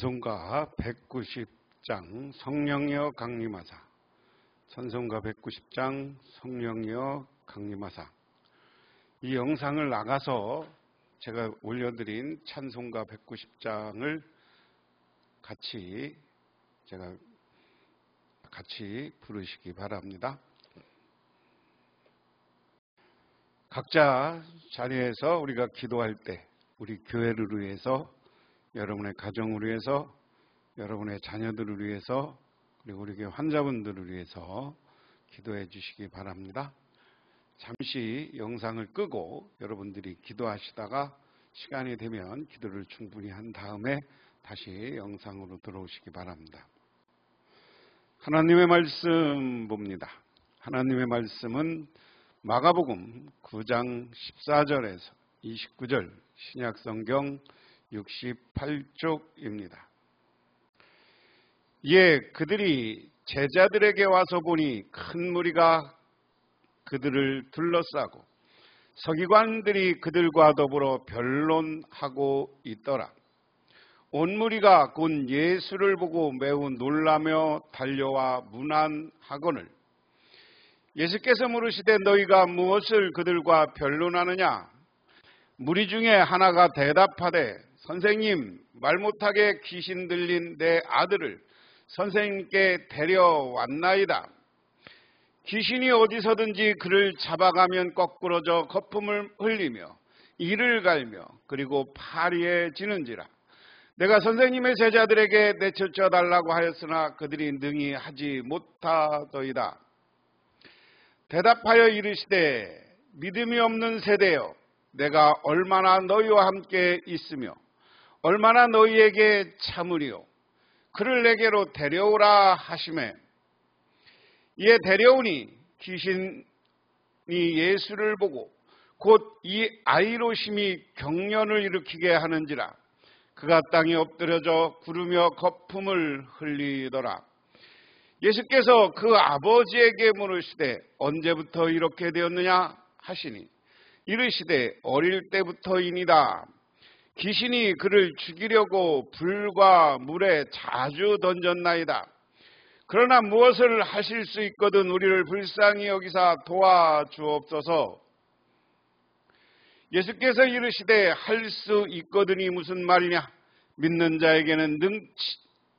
찬송가 190장 성령이여 강림하사. 찬송가 190장 성령이여 강림하사. 이 영상을 나가서 제가 올려드린 찬송가 190장을 같이 부르시기 바랍니다. 각자 자리에서 우리가 기도할 때 우리 교회를 위해서, 여러분의 가정을 위해서, 여러분의 자녀들을 위해서, 그리고 우리 교회 환자분들을 위해서 기도해 주시기 바랍니다. 잠시 영상을 끄고 여러분들이 기도하시다가 시간이 되면 기도를 충분히 한 다음에 다시 영상으로 들어오시기 바랍니다. 하나님의 말씀 봅니다. 하나님의 말씀은 마가복음 9장 14절에서 29절, 신약성경 68쪽입니다. 그들이 제자들에게 와서 보니 큰 무리가 그들을 둘러싸고 서기관들이 그들과 더불어 변론하고 있더라. 온 무리가 곧 예수를 보고 매우 놀라며 달려와 문안하거늘 예수께서 물으시되 너희가 무엇을 그들과 변론하느냐? 무리 중에 하나가 대답하되 선생님, 말 못하게 귀신 들린 내 아들을 선생님께 데려왔나이다. 귀신이 어디서든지 그를 잡아가면 거꾸러져 거품을 흘리며 이를 갈며 그리고 파리해지는지라. 내가 선생님의 제자들에게 내쫓아 달라고 하였으나 그들이 능히 하지 못하더이다. 대답하여 이르시되 믿음이 없는 세대여, 내가 얼마나 너희와 함께 있으며 얼마나 너희에게 참으리요. 그를 내게로 데려오라 하시매 이에 데려오니 귀신이 예수를 보고 곧 이 아이로 심히 경련을 일으키게 하는지라. 그가 땅에 엎드려져 구르며 거품을 흘리더라. 예수께서 그 아버지에게 물으시되 언제부터 이렇게 되었느냐 하시니 이르시되 어릴 때부터이니라. 귀신이 그를 죽이려고 불과 물에 자주 던졌나이다. 그러나 무엇을 하실 수 있거든 우리를 불쌍히 여기사 도와주옵소서. 예수께서 이르시되 할 수 있거든이 무슨 말이냐? 믿는 자에게는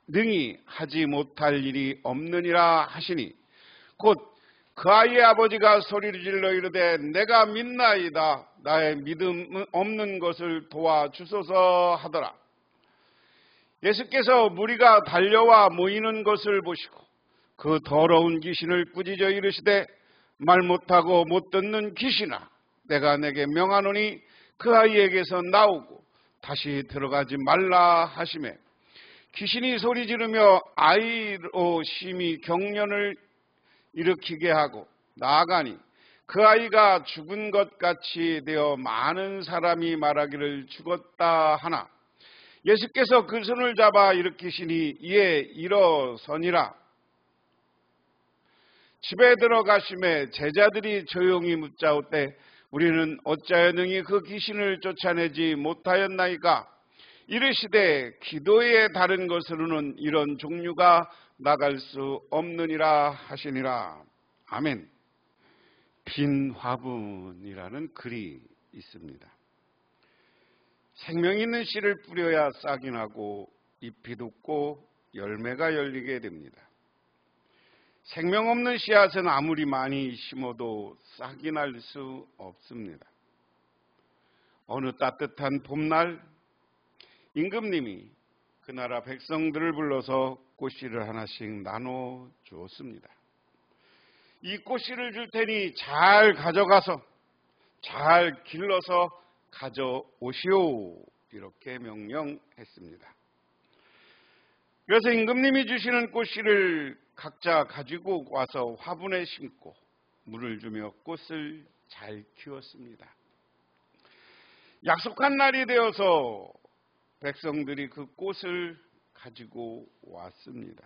능히 하지 못할 일이 없느니라 하시니 곧 그 아이의 아버지가 소리를 질러 이르되 내가 믿나이다. 나의 믿음 없는 것을 도와주소서 하더라. 예수께서 무리가 달려와 모이는 것을 보시고 그 더러운 귀신을 꾸짖어 이르시되 말 못하고 못 듣는 귀신아, 내가 내게 명하노니 그 아이에게서 나오고 다시 들어가지 말라 하시매 귀신이 소리 지르며 아이로 심히 경련을 일으키게 하고 나아가니 그 아이가 죽은 것 같이 되어 많은 사람이 말하기를 죽었다 하나 예수께서 그 손을 잡아 일으키시니 이에 일어서니라. 집에 들어가심에 제자들이 조용히 묻자오되 우리는 어찌하여 능히 그 귀신을 쫓아내지 못하였나이까? 이르시되 기도의 다른 것으로는 이런 종류가 나갈 수 없느니라 하시니라. 아멘. 빈 화분이라는 글이 있습니다. 생명 있는 씨를 뿌려야 싹이 나고 잎이 돋고 열매가 열리게 됩니다. 생명 없는 씨앗은 아무리 많이 심어도 싹이 날 수 없습니다. 어느 따뜻한 봄날 임금님이 그 나라 백성들을 불러서 꽃씨를 하나씩 나눠 주었습니다. 이 꽃씨를 줄 테니 잘 가져가서 잘 길러서 가져오시오, 이렇게 명령했습니다. 그래서 임금님이 주시는 꽃씨를 각자 가지고 와서 화분에 심고 물을 주며 꽃을 잘 키웠습니다. 약속한 날이 되어서 백성들이 그 꽃을 가지고 왔습니다.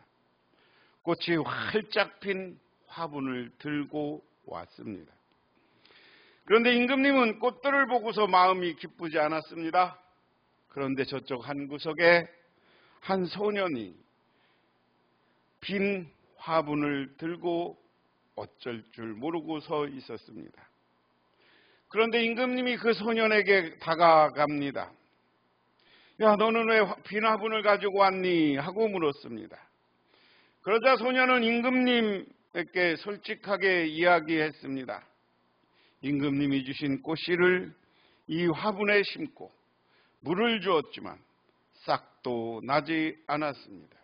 꽃이 활짝 핀 화분을 들고 왔습니다. 그런데 임금님은 꽃들을 보고서 마음이 기쁘지 않았습니다. 그런데 저쪽 한 구석에 한 소년이 빈 화분을 들고 어쩔 줄 모르고 서 있었습니다. 그런데 임금님이 그 소년에게 다가갑니다. 야, 너는 왜 빈 화분을 가지고 왔니? 하고 물었습니다. 그러자 소년은 임금님에게 솔직하게 이야기했습니다. 임금님이 주신 꽃씨를 이 화분에 심고 물을 주었지만 싹도 나지 않았습니다.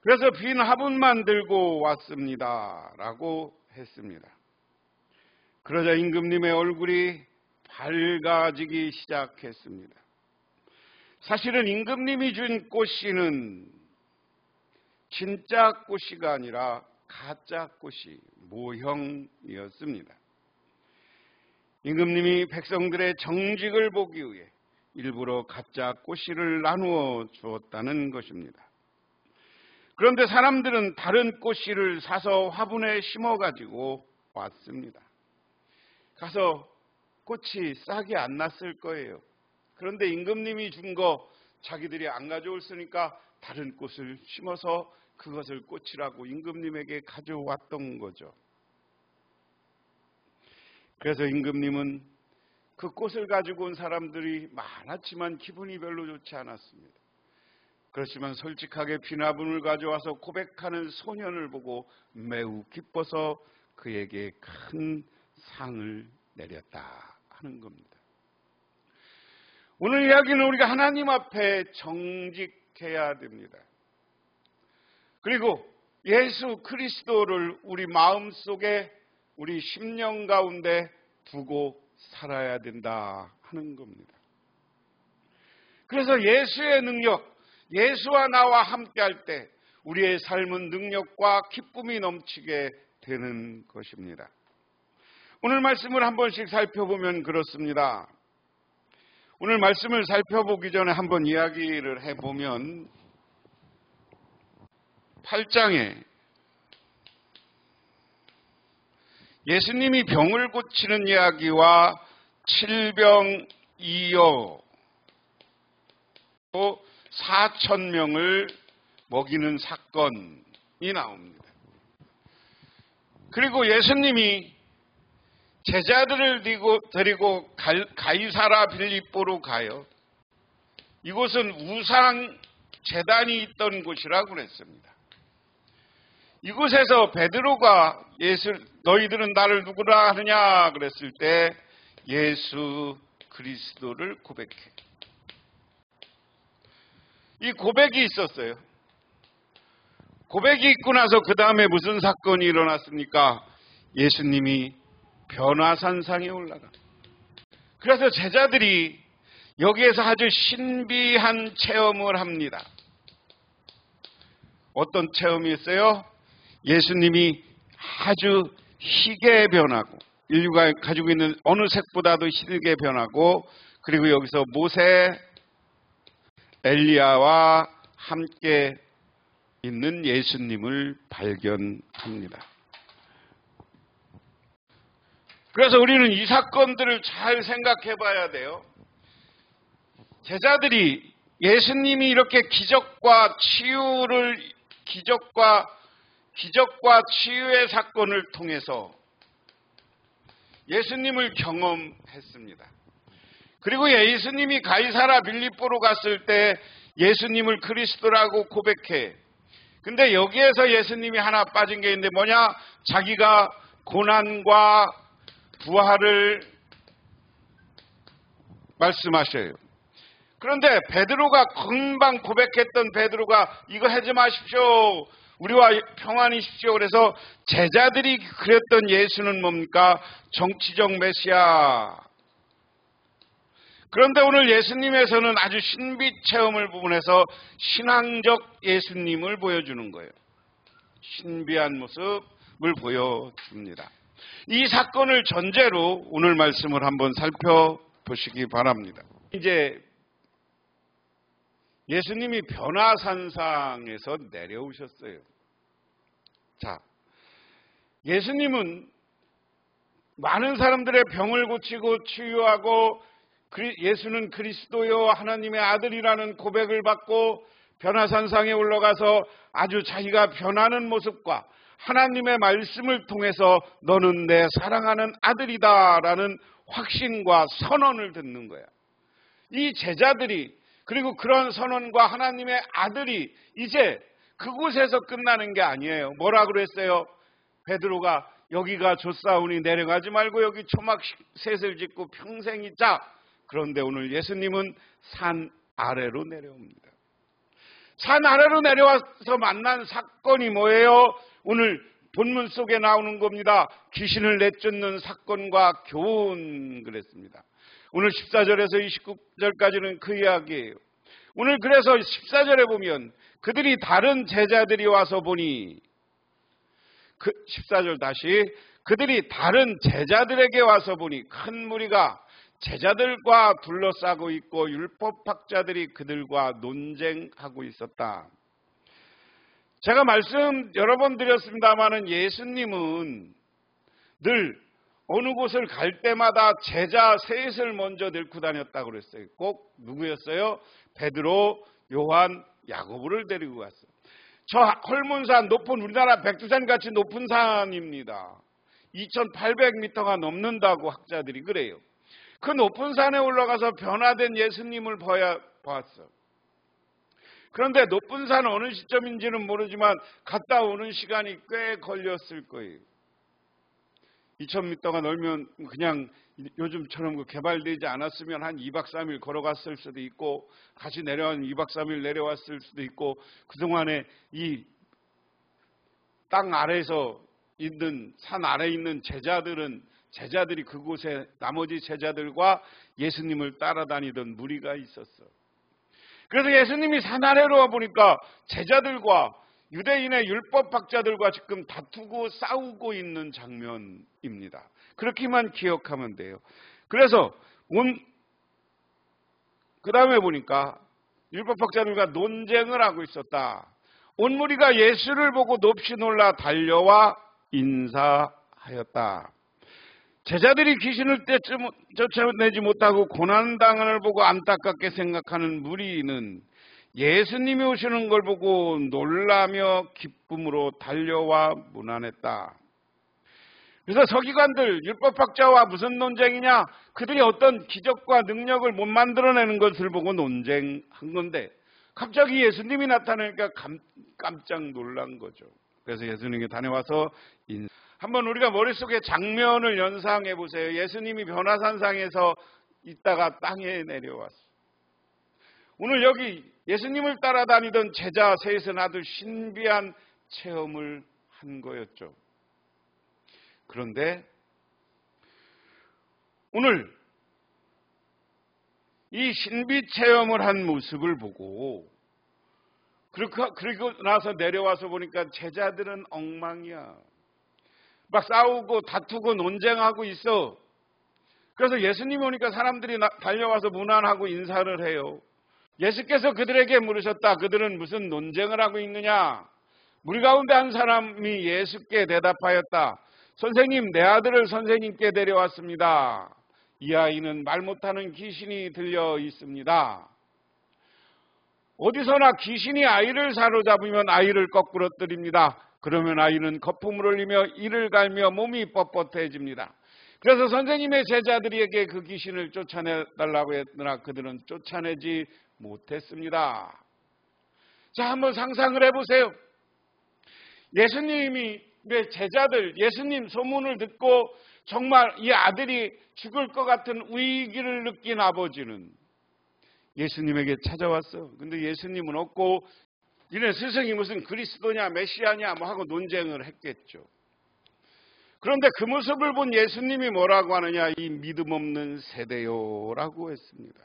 그래서 빈 화분만 들고 왔습니다. 라고 했습니다. 그러자 임금님의 얼굴이 밝아지기 시작했습니다. 사실은 임금님이 준 꽃씨는 진짜 꽃씨가 아니라 가짜 꽃씨, 모형이었습니다. 임금님이 백성들의 정직을 보기 위해 일부러 가짜 꽃씨를 나누어 주었다는 것입니다. 그런데 사람들은 다른 꽃씨를 사서 화분에 심어가지고 왔습니다. 가서 꽃이 싹이 안 났을 거예요. 그런데 임금님이 준 거 자기들이 안 가져올으니까 다른 꽃을 심어서 그것을 꽃이라고 임금님에게 가져왔던 거죠. 그래서 임금님은 그 꽃을 가지고 온 사람들이 많았지만 기분이 별로 좋지 않았습니다. 그렇지만 솔직하게 빈 화분을 가져와서 고백하는 소년을 보고 매우 기뻐서 그에게 큰 상을 내렸다 하는 겁니다. 오늘 이야기는 우리가 하나님 앞에 정직해야 됩니다. 그리고 예수 그리스도를 우리 마음속에 우리 심령 가운데 두고 살아야 된다 하는 겁니다. 그래서 예수의 능력, 예수와 나와 함께할 때 우리의 삶은 능력과 기쁨이 넘치게 되는 것입니다. 오늘 말씀을 한 번씩 살펴보면 그렇습니다. 오늘 말씀을 살펴보기 전에 한번 이야기를 해보면 8장에 예수님이 병을 고치는 이야기와 칠병이어 4,000명을 먹이는 사건이 나옵니다. 그리고 예수님이 제자들을 데리고 가이사라 빌립보로 가요. 이곳은 우상 제단이 있던 곳이라고 그랬습니다. 이곳에서 베드로가 너희들은 나를 누구라 하느냐 그랬을 때 예수 그리스도를 고백해. 이 고백이 있었어요. 고백이 있고 나서 그 다음에 무슨 사건이 일어났습니까? 예수님이 변화산상에 올라가. 그래서 제자들이 여기에서 아주 신비한 체험을 합니다. 어떤 체험이 있어요? 예수님이 아주 희게 변하고 인류가 가지고 있는 어느 색보다도 희게 변하고 그리고 여기서 모세, 엘리야와 함께 있는 예수님을 발견합니다. 그래서 우리는 이 사건들을 잘 생각해 봐야 돼요. 제자들이 예수님이 이렇게 기적과 치유의 사건을 통해서 예수님을 경험했습니다. 그리고 예수님이 가이사라 빌립보로 갔을 때 예수님을 그리스도라고 고백해. 근데 여기에서 예수님이 하나 빠진 게 있는데 뭐냐? 자기가 고난과 부활을 말씀하셔요. 그런데 베드로가 금방 고백했던 베드로가 이거 하지 마십시오. 우리와 평안이십시오. 그래서 제자들이 그랬던 예수는 뭡니까? 정치적 메시아. 그런데 오늘 예수님에서는 아주 신비 체험을 부분해서 신앙적 예수님을 보여주는 거예요. 신비한 모습을 보여줍니다. 이 사건을 전제로 오늘 말씀을 한번 살펴보시기 바랍니다. 이제 예수님이 변화산상에서 내려오셨어요. 자, 예수님은 많은 사람들의 병을 고치고 치유하고 예수는 그리스도요 하나님의 아들이라는 고백을 받고 변화산상에 올라가서 아주 자기가 변하는 모습과 하나님의 말씀을 통해서 너는 내 사랑하는 아들이다라는 확신과 선언을 듣는 거야. 이 제자들이, 그리고 그런 선언과 하나님의 아들이 이제 그곳에서 끝나는 게 아니에요. 뭐라 그랬어요? 베드로가 여기가 좋사오니 내려가지 말고 여기 초막 셋을 짓고 평생 있자. 그런데 오늘 예수님은 산 아래로 내려옵니다. 산 아래로 내려와서 만난 사건이 뭐예요? 오늘 본문 속에 나오는 겁니다. 귀신을 내쫓는 사건과 교훈 그랬습니다. 오늘 14절에서 29절까지는 그 이야기예요. 오늘 그래서 14절에 보면 그들이 다른 제자들이 와서 보니 14절 다시 그들이 다른 제자들에게 와서 보니 큰 무리가 제자들과 둘러싸고 있고 율법학자들이 그들과 논쟁하고 있었다. 제가 말씀 여러 번 드렸습니다마는 예수님은 늘 어느 곳을 갈 때마다 제자 셋을 먼저 데리고 다녔다고 그랬어요. 꼭 누구였어요? 베드로, 요한, 야고보를 데리고 갔어요. 저 헐몬산 높은 우리나라 백두산 같이 높은 산입니다. 2800m가 넘는다고 학자들이 그래요. 그 높은 산에 올라가서 변화된 예수님을 보았어. 그런데 높은 산 어느 시점인지는 모르지만 갔다 오는 시간이 꽤 걸렸을 거예요. 2000m가 넓으면 그냥 요즘처럼 개발되지 않았으면 한 2박 3일 걸어갔을 수도 있고 같이 내려온 2박 3일 내려왔을 수도 있고 그동안에 이 땅 아래에서 있는 산 아래에 있는 제자들이 그곳에 나머지 제자들과 예수님을 따라다니던 무리가 있었어. 그래서 예수님이 산 아래로 와보니까 제자들과 유대인의 율법학자들과 지금 다투고 싸우고 있는 장면입니다. 그렇게만 기억하면 돼요. 그래서 그 다음에 보니까 율법학자들과 논쟁을 하고 있었다. 온 무리가 예수를 보고 높이 놀라 달려와 인사하였다. 제자들이 귀신을 쫓아내지 못하고 고난당하는 보고 안타깝게 생각하는 무리는 예수님이 오시는 걸 보고 놀라며 기쁨으로 달려와 문안했다. 그래서 서기관들, 율법학자와 무슨 논쟁이냐? 그들이 어떤 기적과 능력을 못 만들어내는 것을 보고 논쟁한 건데 갑자기 예수님이 나타나니까 깜짝 놀란 거죠. 그래서 예수님이 다녀와서 한번 우리가 머릿속에 장면을 연상해 보세요. 예수님이 변화산상에서 있다가 땅에 내려왔어요. 오늘 여기 예수님을 따라다니던 제자 셋은 아주 신비한 체험을 한 거였죠. 그런데 오늘 이 신비 체험을 한 모습을 보고 그리고 나서 내려와서 보니까 제자들은 엉망이야. 막 싸우고 다투고 논쟁하고 있어. 그래서 예수님 오니까 사람들이 달려와서 문안하고 인사를 해요. 예수께서 그들에게 물으셨다. 그들은 무슨 논쟁을 하고 있느냐? 무리 가운데 한 사람이 예수께 대답하였다. 선생님, 내 아들을 선생님께 데려왔습니다. 이 아이는 말 못하는 귀신이 들려 있습니다. 어디서나 귀신이 아이를 사로잡으면 아이를 거꾸로 뜨립니다. 그러면 아이는 거품을 흘리며 이를 갈며 몸이 뻣뻣해집니다. 그래서 선생님의 제자들에게 그 귀신을 쫓아내달라고 했으나 그들은 쫓아내지 못했습니다. 자, 한번 상상을 해보세요. 예수님이 제자들, 예수님 소문을 듣고 정말 이 아들이 죽을 것 같은 위기를 느낀 아버지는 예수님에게 찾아왔어. 근데 예수님은 없고 이네 스승이 무슨 그리스도냐 메시아냐 뭐 하고 논쟁을 했겠죠. 그런데 그 모습을 본 예수님이 뭐라고 하느냐? 이 믿음 없는 세대요라고 했습니다.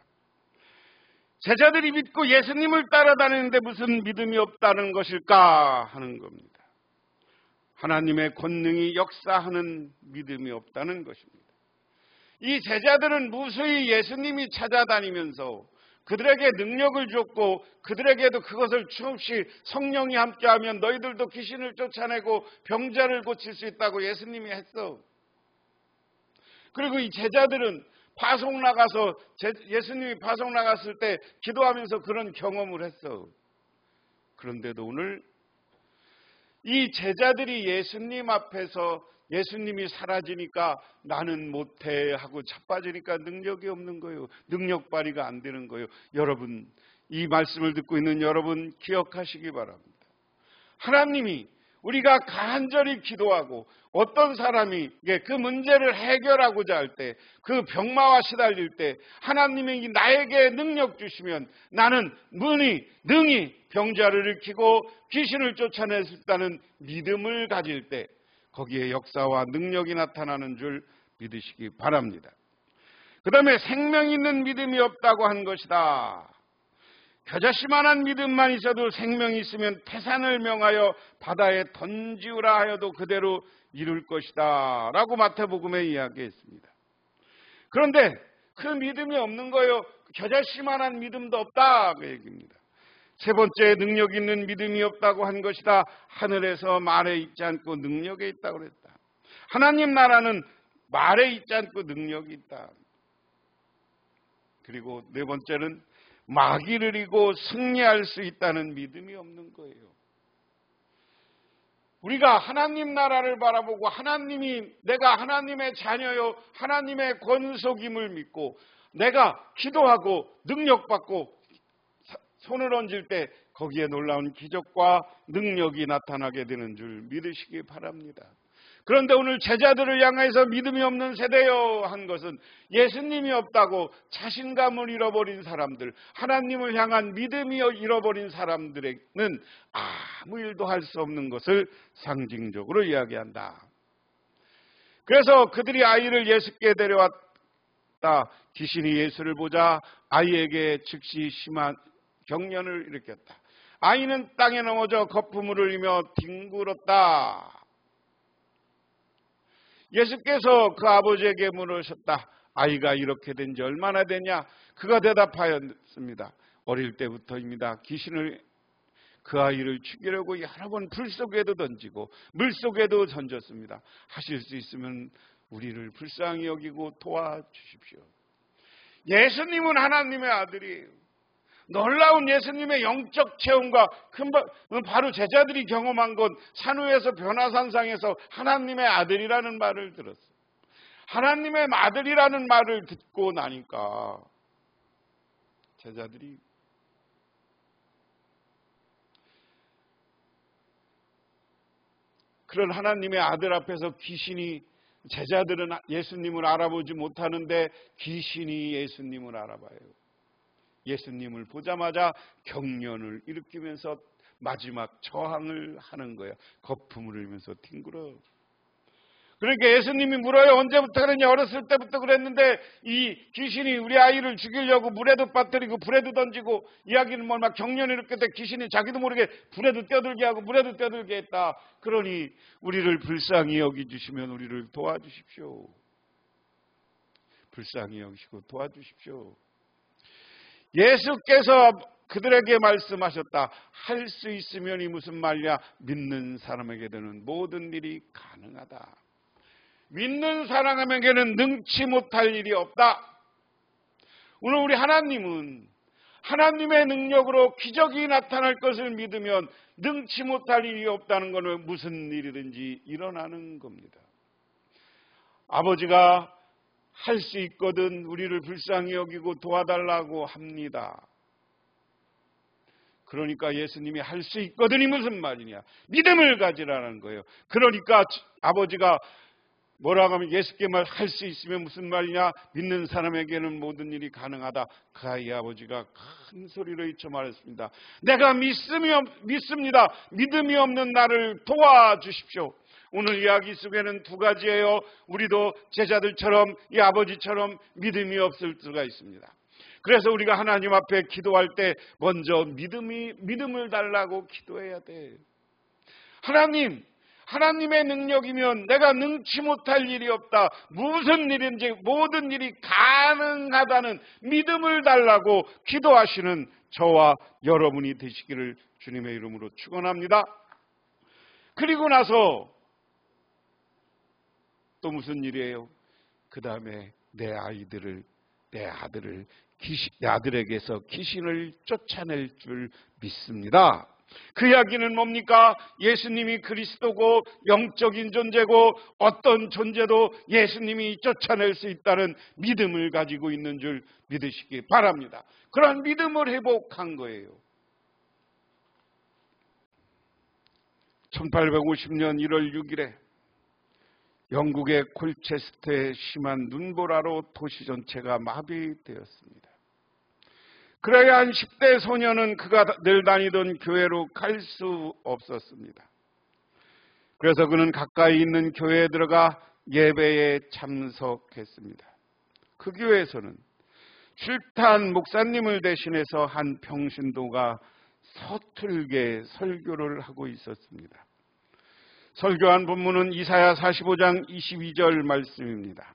제자들이 믿고 예수님을 따라다니는데 무슨 믿음이 없다는 것일까 하는 겁니다. 하나님의 권능이 역사하는 믿음이 없다는 것입니다. 이 제자들은 무수히 예수님이 찾아다니면서 그들에게 능력을 줬고 그들에게도 그것을 추없이 성령이 함께하면 너희들도 귀신을 쫓아내고 병자를 고칠 수 있다고 예수님이 했어. 그리고 이 제자들은 파송 나가서 예수님이 파송 나갔을 때 기도하면서 그런 경험을 했어. 그런데도 오늘 이 제자들이 예수님 앞에서 예수님이 사라지니까 나는 못해 하고 자빠지니까 능력이 없는 거예요. 능력 발휘가 안 되는 거예요. 여러분, 이 말씀을 듣고 있는 여러분 기억하시기 바랍니다. 하나님이 우리가 간절히 기도하고 어떤 사람이 그 문제를 해결하고자 할 때, 그 병마와 시달릴 때 하나님이 나에게 능력 주시면 나는 능히 병자를 일으키고 귀신을 쫓아낼 수 있다는 믿음을 가질 때 거기에 역사와 능력이 나타나는 줄 믿으시기 바랍니다. 그 다음에 생명 있는 믿음이 없다고 한 것이다. 겨자씨만한 믿음만 있어도 생명이 있으면 태산을 명하여 바다에 던지우라 하여도 그대로 이룰 것이다 라고 마태복음에 이야기했습니다. 그런데 그 믿음이 없는 거예요. 겨자씨만한 믿음도 없다 그 얘기입니다. 세 번째, 능력 있는 믿음이 없다고 한 것이다. 하늘에서 말에 있지 않고 능력에 있다고 그랬다. 하나님 나라는 말에 있지 않고 능력이 있다. 그리고 네 번째는 마귀를 이기고 승리할 수 있다는 믿음이 없는 거예요. 우리가 하나님 나라를 바라보고 내가 하나님의 자녀요 하나님의 권속임을 믿고 내가 기도하고 능력받고 손을 얹을 때 거기에 놀라운 기적과 능력이 나타나게 되는 줄 믿으시기 바랍니다. 그런데 오늘 제자들을 향해서 믿음이 없는 세대여 한 것은 예수님이 없다고 자신감을 잃어버린 사람들, 하나님을 향한 믿음이 잃어버린 사람들에게는 아무 일도 할 수 없는 것을 상징적으로 이야기한다. 그래서 그들이 아이를 예수께 데려왔다. 귀신이 예수를 보자 아이에게 즉시 심한 경련을 일으켰다. 아이는 땅에 넘어져 거품을 흘리며 뒹굴었다. 예수께서 그 아버지에게 물으셨다. 아이가 이렇게 된 지 얼마나 되냐? 그가 대답하였습니다. 어릴 때부터입니다. 귀신을 그 아이를 죽이려고 여러 번 불 속에도 던지고 물 속에도 던졌습니다. 하실 수 있으면 우리를 불쌍히 여기고 도와주십시오. 예수님은 하나님의 아들이에요. 놀라운 예수님의 영적 체험과 바로 제자들이 경험한 건 산후에서 변화산상에서 하나님의 아들이라는 말을 들었어요. 하나님의 아들이라는 말을 듣고 나니까 제자들이 그런 하나님의 아들 앞에서 제자들은 예수님을 알아보지 못하는데 귀신이 예수님을 알아봐요. 예수님을 보자마자 경련을 일으키면서 마지막 저항을 하는 거예요. 거품을 흘리면서 뒹굴어. 그러니까 예수님이 물어요. 언제부터 그랬냐? 어렸을 때부터 그랬는데 이 귀신이 우리 아이를 죽이려고 물에도 빠뜨리고 불에도 던지고 이야기는 막 경련을 일으킬 때 귀신이 자기도 모르게 불에도 뛰어들게 하고 물에도 뛰어들게 했다. 그러니 우리를 불쌍히 여기주시면 우리를 도와주십시오. 불쌍히 여기시고 도와주십시오. 예수께서 그들에게 말씀하셨다. 할 수 있으면이 무슨 말이야? 믿는 사람에게 되는 모든 일이 가능하다. 믿는 사람에게는 능치 못할 일이 없다. 오늘 우리 하나님은 하나님의 능력으로 기적이 나타날 것을 믿으면 능치 못할 일이 없다는 것은 무슨 일이든지 일어나는 겁니다. 아버지가 할 수 있거든 우리를 불쌍히 여기고 도와달라고 합니다. 그러니까 예수님이 할 수 있거든이 무슨 말이냐? 믿음을 가지라는 거예요. 그러니까 아버지가 뭐라고 하면 예수께 할 수 있으면 무슨 말이냐? 믿는 사람에게는 모든 일이 가능하다. 그 아이 아버지가 큰 소리로 외쳐 말했습니다. 내가 믿습니다. 믿음이 없는 나를 도와주십시오. 오늘 이야기 속에는 두 가지예요. 우리도 제자들처럼 이 아버지처럼 믿음이 없을 수가 있습니다. 그래서 우리가 하나님 앞에 기도할 때 먼저 믿음을 달라고 기도해야 돼. 하나님의 능력이면 내가 능치 못할 일이 없다. 무슨 일인지 모든 일이 가능하다는 믿음을 달라고 기도하시는 저와 여러분이 되시기를 주님의 이름으로 축원합니다. 그리고 나서 또 무슨 일이에요? 그 다음에 내 아들에게서 귀신을 쫓아낼 줄 믿습니다. 그 이야기는 뭡니까? 예수님이 그리스도고 영적인 존재고 어떤 존재도 예수님이 쫓아낼 수 있다는 믿음을 가지고 있는 줄 믿으시기 바랍니다. 그런 믿음을 회복한 거예요. 1850년 1월 6일에 영국의 콜체스터에 심한 눈보라로 도시 전체가 마비되었습니다. 그래야 한 10대 소년은 그가 늘 다니던 교회로 갈 수 없었습니다. 그래서 그는 가까이 있는 교회에 들어가 예배에 참석했습니다. 그 교회에서는 출타한 목사님을 대신해서 한 평신도가 서툴게 설교를 하고 있었습니다. 설교한 본문은 이사야 45장 22절 말씀입니다.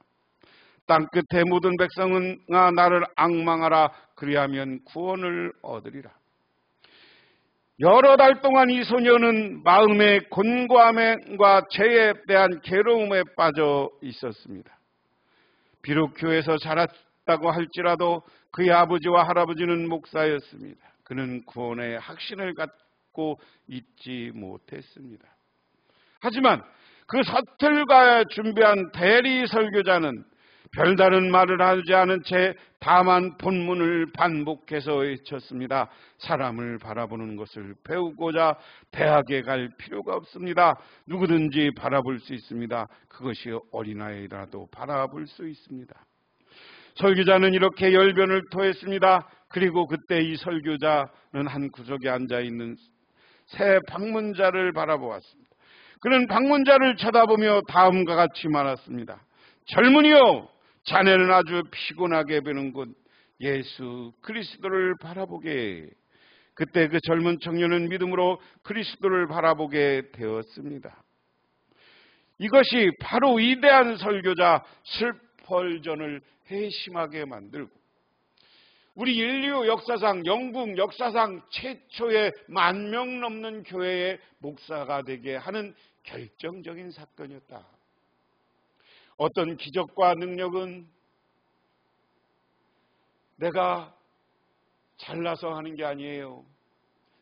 땅끝에 묻은 백성은 나를 앙망하라. 그리하면 구원을 얻으리라. 여러 달 동안 이 소녀는 마음의 곤고함과 죄에 대한 괴로움에 빠져 있었습니다. 비록 교회에서 자랐다고 할지라도 그의 아버지와 할아버지는 목사였습니다. 그는 구원의 확신을 갖고 있지 못했습니다. 하지만 그 서툴가 준비한 대리 설교자는 별다른 말을 하지 않은 채 다만 본문을 반복해서 외쳤습니다. 사람을 바라보는 것을 배우고자 대학에 갈 필요가 없습니다. 누구든지 바라볼 수 있습니다. 그것이 어린아이라도 바라볼 수 있습니다. 설교자는 이렇게 열변을 토했습니다. 그리고 그때 이 설교자는 한 구석에 앉아있는 새 방문자를 바라보았습니다. 그는 방문자를 쳐다보며 다음과 같이 말했습니다. 젊은이요, 자네는 아주 피곤하게 배는군. 예수 그리스도를 바라보게. 그때 그 젊은 청년은 믿음으로 그리스도를 바라보게 되었습니다. 이것이 바로 위대한 설교자 스펄전을 회심하게 만들고 우리 인류 역사상, 영국 역사상 최초의 10,000명 넘는 교회의 목사가 되게 하는 결정적인 사건이었다. 어떤 기적과 능력은 내가 잘나서 하는 게 아니에요.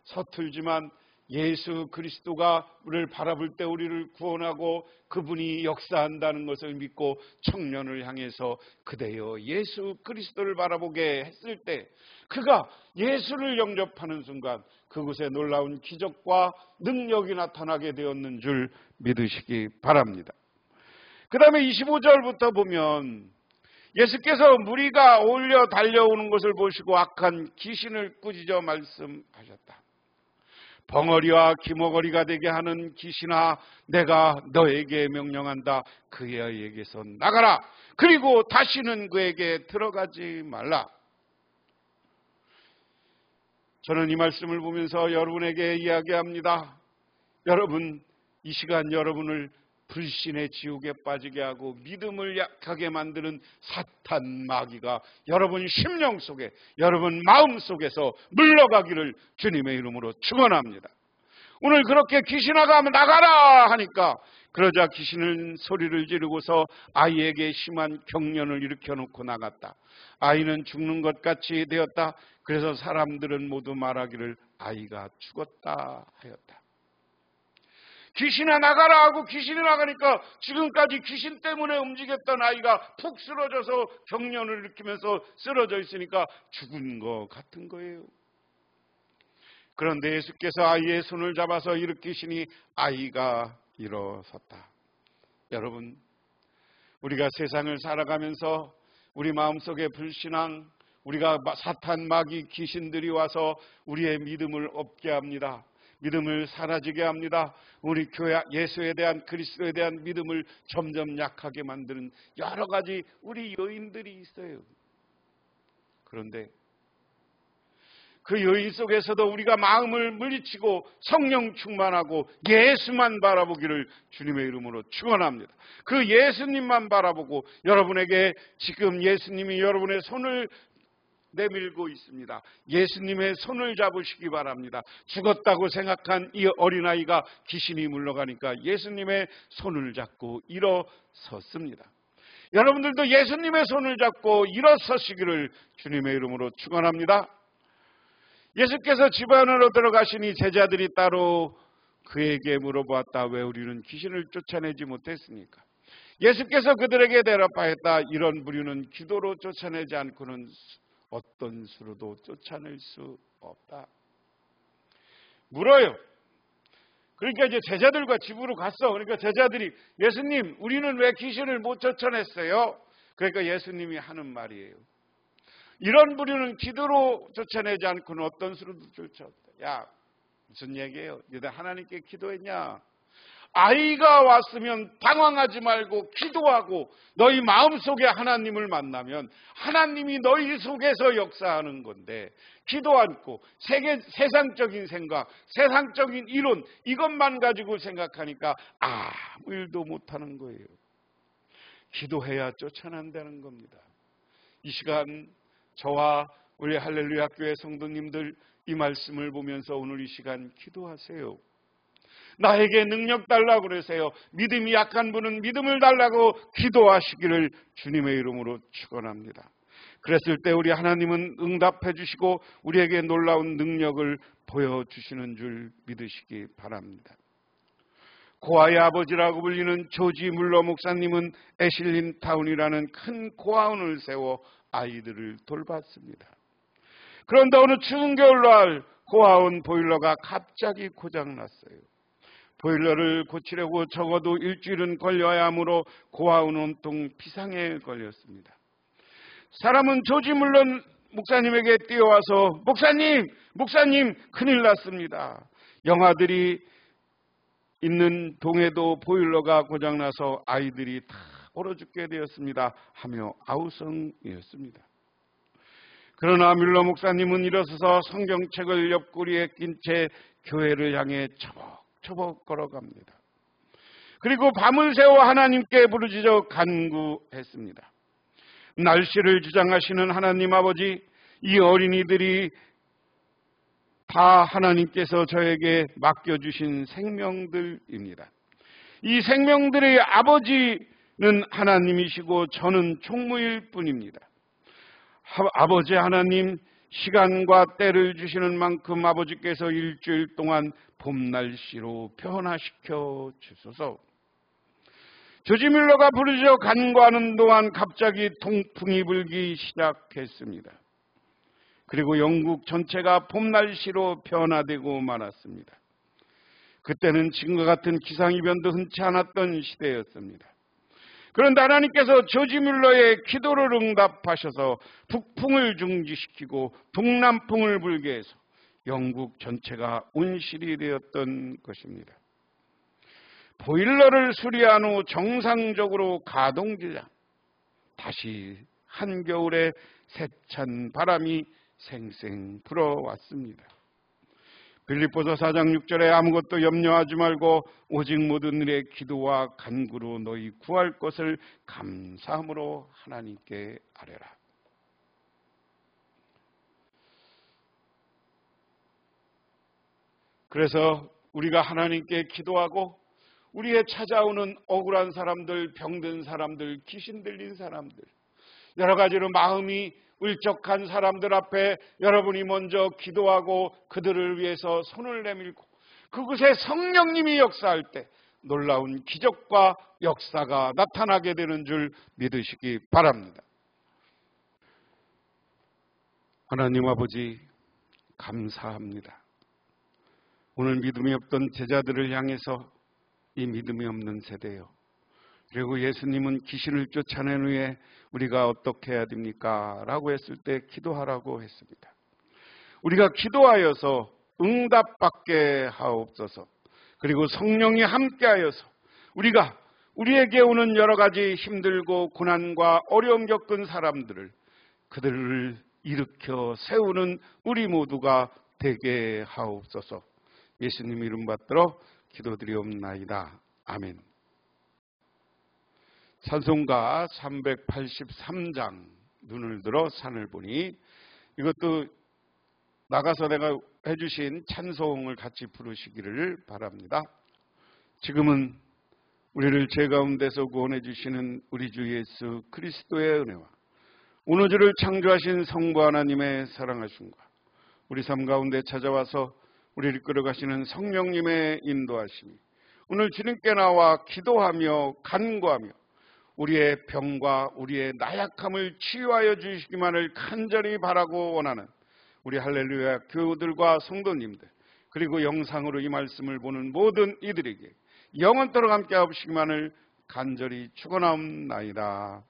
서툴지만 예수 그리스도가 우리를 바라볼 때 우리를 구원하고 그분이 역사한다는 것을 믿고 청년을 향해서 그대여 예수 그리스도를 바라보게 했을 때 그가 예수를 영접하는 순간 그곳에 놀라운 기적과 능력이 나타나게 되었는 줄 믿으시기 바랍니다. 그 다음에 25절부터 보면 예수께서 무리가 올려 달려오는 것을 보시고 악한 귀신을 꾸짖어 말씀하셨다. 벙어리와 기머거리가 되게 하는 귀신아, 내가 너에게 명령한다. 그 아이에게서 나가라. 그리고 다시는 그에게 들어가지 말라. 저는 이 말씀을 보면서 여러분에게 이야기합니다. 여러분, 이 시간 여러분을 불신의 지옥에 빠지게 하고 믿음을 약하게 만드는 사탄 마귀가 여러분 심령 속에, 여러분 마음 속에서 물러가기를 주님의 이름으로 축원합니다. 오늘 그렇게 귀신아가 나가라 하니까 그러자 귀신은 소리를 지르고서 아이에게 심한 경련을 일으켜놓고 나갔다. 아이는 죽는 것 같이 되었다. 그래서 사람들은 모두 말하기를 아이가 죽었다 하였다. 귀신아 나가라 하고 귀신이 나가니까 지금까지 귀신 때문에 움직였던 아이가 푹 쓰러져서 경련을 일으키면서 쓰러져 있으니까 죽은 것 같은 거예요. 그런데 예수께서 아이의 손을 잡아서 일으키시니 아이가 일어섰다. 여러분, 우리가 세상을 살아가면서 우리 마음속에 불신앙, 우리가 사탄 마귀 귀신들이 와서 우리의 믿음을 없게 합니다. 믿음을 사라지게 합니다. 우리 교회 예수에 대한 그리스도에 대한 믿음을 점점 약하게 만드는 여러 가지 우리 요인들이 있어요. 그런데 그 요인 속에서도 우리가 마음을 물리치고 성령 충만하고 예수만 바라보기를 주님의 이름으로 축원합니다. 그 예수님만 바라보고 여러분에게 지금 예수님이 여러분의 손을 내밀고 있습니다. 예수님의 손을 잡으시기 바랍니다. 죽었다고 생각한 이 어린아이가 귀신이 물러가니까 예수님의 손을 잡고 일어섰습니다. 여러분들도 예수님의 손을 잡고 일어서시기를 주님의 이름으로 축원합니다. 예수께서 집 안으로 들어가시니 제자들이 따로 그에게 물어보았다. 왜 우리는 귀신을 쫓아내지 못했습니까? 예수께서 그들에게 대답하였다. 이런 부류는 기도로 쫓아내지 않고는 어떤 수로도 쫓아낼 수 없다. 물어요. 그러니까 이제 제자들과 집으로 갔어. 그러니까 제자들이 예수님, 우리는 왜 귀신을 못 쫓아냈어요? 그러니까 예수님이 하는 말이에요. 이런 부류는 기도로 쫓아내지 않고는 어떤 수로도 쫓아낸다. 야, 무슨 얘기예요? 너희들 하나님께 기도했냐? 아이가 왔으면 당황하지 말고 기도하고 너희 마음속에 하나님을 만나면 하나님이 너희 속에서 역사하는 건데, 기도 않고 세상적인 생각, 세상적인 이론 이것만 가지고 생각하니까 아무 일도 못하는 거예요. 기도해야 쫓아낸다는 겁니다. 이 시간 저와 우리 할렐루야 교회 성도님들 이 말씀을 보면서 오늘 이 시간 기도하세요. 나에게 능력 달라고 그러세요. 믿음이 약한 분은 믿음을 달라고 기도하시기를 주님의 이름으로 축원합니다. 그랬을 때 우리 하나님은 응답해 주시고 우리에게 놀라운 능력을 보여주시는 줄 믿으시기 바랍니다. 고아의 아버지라고 불리는 조지 물러 목사님은 애실린 타운이라는 큰 고아원을 세워 아이들을 돌봤습니다. 그런데 어느 추운 겨울날 고아원 보일러가 갑자기 고장났어요. 보일러를 고치려고 적어도 일주일은 걸려야 하므로 고아원 온통 비상에 걸렸습니다. 사람은 조지 물러 목사님에게 뛰어와서 목사님 큰일 났습니다. 영아들이 있는 동에도 보일러가 고장나서 아이들이 다 얼어 죽게 되었습니다 하며 아우성이었습니다. 그러나 물러 목사님은 일어서서 성경책을 옆구리에 낀 채 교회를 향해 처벅처벅 걸어갑니다. 그리고 밤을 새워 하나님께 부르짖어 간구했습니다. 날씨를 주장하시는 하나님 아버지, 이 어린이들이 다 하나님께서 저에게 맡겨주신 생명들입니다. 이 생명들의 아버지는 하나님이시고 저는 총무일 뿐입니다. 아버지 하나님, 시간과 때를 주시는 만큼 아버지께서 일주일 동안 봄 날씨로 변화시켜 주소서. 조지 밀러가 부르짖어 간구하는 동안 갑자기 통풍이 불기 시작했습니다. 그리고 영국 전체가 봄 날씨로 변화되고 말았습니다. 그때는 지금과 같은 기상이변도 흔치 않았던 시대였습니다. 그런데 하나님께서 조지 밀러의 기도를 응답하셔서 북풍을 중지시키고 동남풍을 불게 해서 영국 전체가 온실이 되었던 것입니다. 보일러를 수리한 후 정상적으로 가동되자 다시 한겨울에 세찬 바람이 생생 불어왔습니다. 빌립보서 4장 6절에 아무것도 염려하지 말고 오직 모든 일의 기도와 간구로 너희 구할 것을 감사함으로 하나님께 아뢰라. 그래서 우리가 하나님께 기도하고 우리의 찾아오는 억울한 사람들, 병든 사람들, 귀신 들린 사람들, 여러 가지로 마음이 울적한 사람들 앞에 여러분이 먼저 기도하고 그들을 위해서 손을 내밀고 그곳에 성령님이 역사할 때 놀라운 기적과 역사가 나타나게 되는 줄 믿으시기 바랍니다. 하나님 아버지, 감사합니다. 오늘 믿음이 없던 제자들을 향해서 이 믿음이 없는 세대요. 그리고 예수님은 귀신을 쫓아낸 후에 우리가 어떻게 해야 됩니까? 라고 했을 때 기도하라고 했습니다. 우리가 기도하여서 응답받게 하옵소서. 그리고 성령이 함께하여서 우리에게 오는 여러 가지 힘들고 고난과 어려움 겪은 사람들을 그들을 일으켜 세우는 우리 모두가 되게 하옵소서. 예수님 이름 받들어 기도드리옵나이다. 아멘. 찬송가 383장 눈을 들어 산을 보니, 이것도 나가서 내가 해주신 찬송을 같이 부르시기를 바랍니다. 지금은 우리를 죄 가운데서 구원해 주시는 우리 주 예수 그리스도의 은혜와 오늘 주를 창조하신 성부 하나님의 사랑하심과 우리 삶 가운데 찾아와서 우리를 끌어가시는 성령님의 인도하심이 오늘 주님께 나와 기도하며 간구하며 우리의 병과 우리의 나약함을 치유하여 주시기만을 간절히 바라고 원하는 우리 할렐루야 교우들과 성도님들, 그리고 영상으로 이 말씀을 보는 모든 이들에게 영원토록 함께 하시기만을 간절히 축원하옵나이다.